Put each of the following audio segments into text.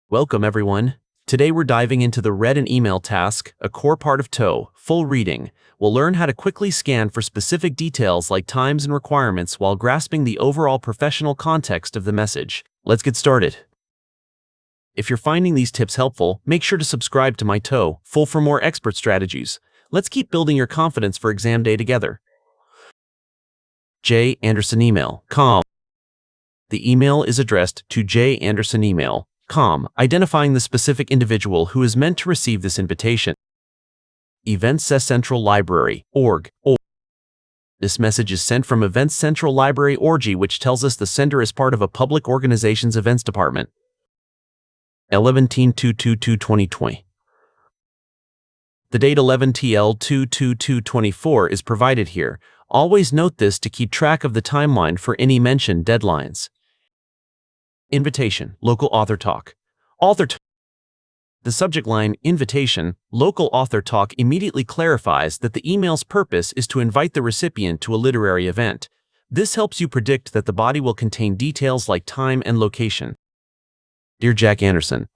Welcome everyone. Today we're diving into the read an email task, a core part of TOEFL reading. We'll learn how to quickly scan for specific details like times and requirements while grasping the overall professional context of the message. Let's get started. If you're finding these tips helpful, make sure to subscribe to myTOEFL for more expert strategies. Let's keep building your confidence for exam day together. J. Anderson email, com. The email is addressed to J. Anderson email, com, identifying the specific individual who is meant to receive this invitation. Events Central Library, org. This message is sent from Events Central Library org, which tells us the sender is part of a public organization's events department. 11/2/2020. The date 11/2/2024 is provided here. Always note this to keep track of the timeline for any mentioned deadlines. Invitation, local author talk. The subject line, invitation, local author talk immediately clarifies that the email's purpose is to invite the recipient to a literary event. This helps you predict that the body will contain details like time and location. Dear Jack Anderson.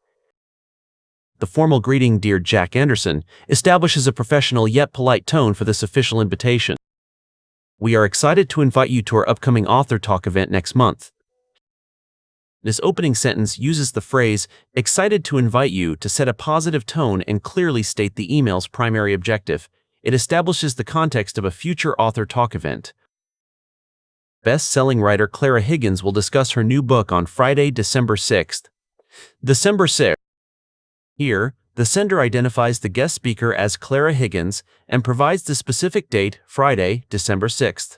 The formal greeting, Dear Jack Anderson, establishes a professional yet polite tone for this official invitation. We are excited to invite you to our upcoming author talk event next month. This opening sentence uses the phrase, excited to invite you, to set a positive tone and clearly state the email's primary objective. It establishes the context of a future author talk event. Best-selling writer Clara Higgins will discuss her new book on Friday, December 6th. December 6th. Here, the sender identifies the guest speaker as Clara Higgins and provides the specific date, Friday, December 6th.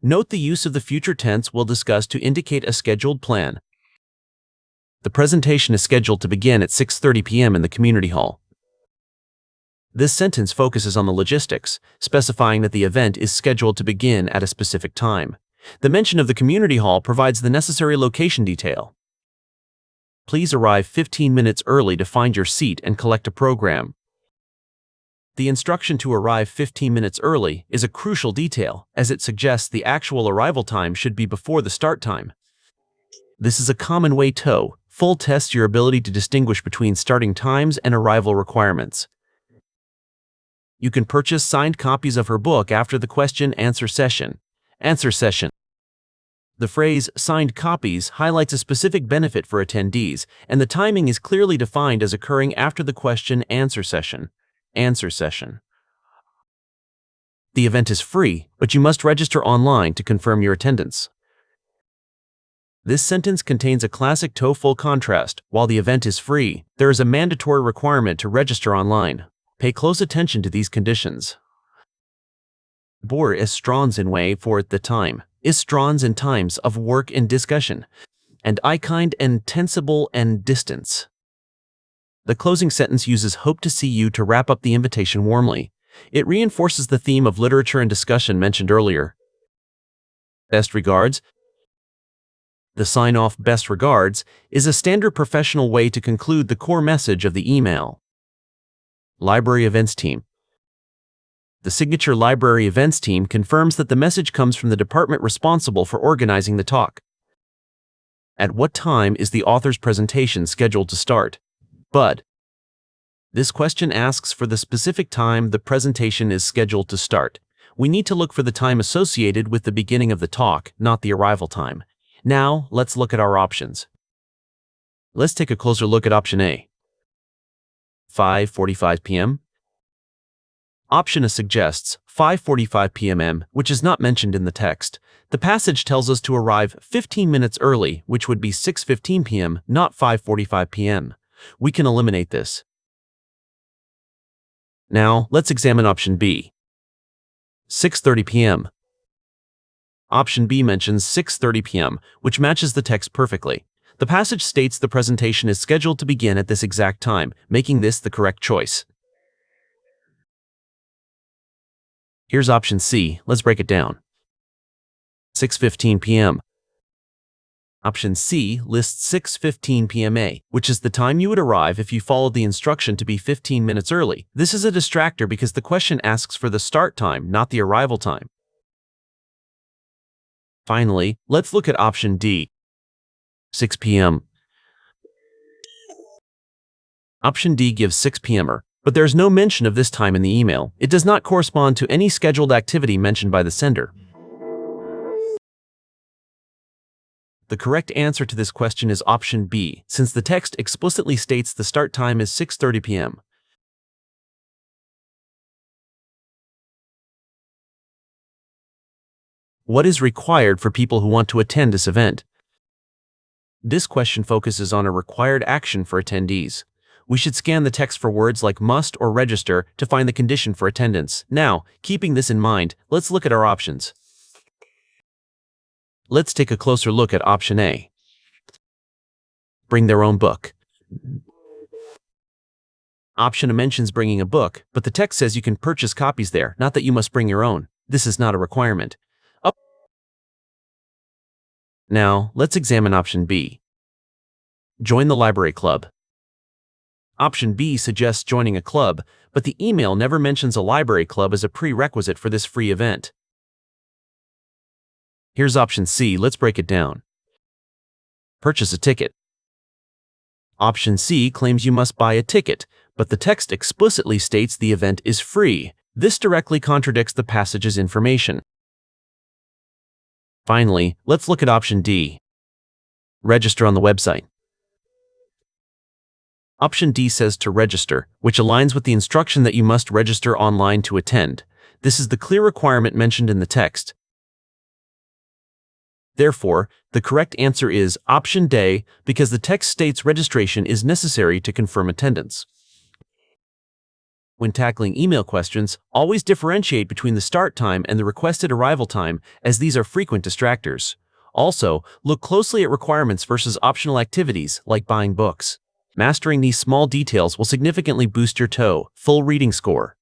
Note the use of the future tense we'll discuss to indicate a scheduled plan. The presentation is scheduled to begin at 6:30 p.m. in the community hall. This sentence focuses on the logistics, specifying that the event is scheduled to begin at a specific time. The mention of the community hall provides the necessary location detail. Please arrive 15 minutes early to find your seat and collect a program. The instruction to arrive 15 minutes early is a crucial detail, as it suggests the actual arrival time should be before the start time. This is a common way TOEFL tests your ability to distinguish between starting times and arrival requirements. You can purchase signed copies of her book after the question-answer session. The phrase signed copies highlights a specific benefit for attendees, and the timing is clearly defined as occurring after the question-answer session. The event is free, but you must register online to confirm your attendance. This sentence contains a classic TOEFL contrast. While the event is free, there is a mandatory requirement to register online. Pay close attention to these conditions. Bor is strons in way for the time, is strons in times of work and discussion, and I kind and tensible and distance. The closing sentence uses hope to see you to wrap up the invitation warmly. It reinforces the theme of literature and discussion mentioned earlier. Best regards. The sign-off best regards is a standard professional way to conclude the core message of the email. Library Events Team. The signature Library Events Team confirms that the message comes from the department responsible for organizing the talk. At what time is the author's presentation scheduled to start? Bud. This question asks for the specific time the presentation is scheduled to start. We need to look for the time associated with the beginning of the talk, not the arrival time. Now, let's look at our options. Let's take a closer look at option A. 5:45 p.m. Option A suggests 5:45 p.m., which is not mentioned in the text. The passage tells us to arrive 15 minutes early, which would be 6:15 p.m., not 5:45 p.m. We can eliminate this. Now, let's examine option B. 6:30 p.m. Option B mentions 6:30 p.m., which matches the text perfectly. The passage states the presentation is scheduled to begin at this exact time, making this the correct choice. Here's option C. Let's break it down. 6:15 p.m. Option C lists 6:15 p.m., which is the time you would arrive if you followed the instruction to be 15 minutes early. This is a distractor because the question asks for the start time, not the arrival time. Finally, let's look at option D. 6 p.m. Option D gives 6 p.m., but there is no mention of this time in the email. It does not correspond to any scheduled activity mentioned by the sender. The correct answer to this question is option B, since the text explicitly states the start time is 6:30 p.m. What is required for people who want to attend this event? This question focuses on a required action for attendees. We should scan the text for words like must or register to find the condition for attendance. Now, keeping this in mind, let's look at our options. Let's take a closer look at option A. Bring their own book. Option A mentions bringing a book, but the text says you can purchase copies there, not that you must bring your own. This is not a requirement. Now, let's examine option B. Join the library club. Option B suggests joining a club, but the email never mentions a library club as a prerequisite for this free event. Here's option C. Let's break it down. Purchase a ticket. Option C claims you must buy a ticket, but the text explicitly states the event is free. This directly contradicts the passage's information. Finally, let's look at option D. Register on the website. Option D says to register, which aligns with the instruction that you must register online to attend. This is the clear requirement mentioned in the text. Therefore, the correct answer is option D, because the text states registration is necessary to confirm attendance. When tackling email questions, always differentiate between the start time and the requested arrival time, as these are frequent distractors. Also, look closely at requirements versus optional activities, like buying books. Mastering these small details will significantly boost your TOEFL reading score.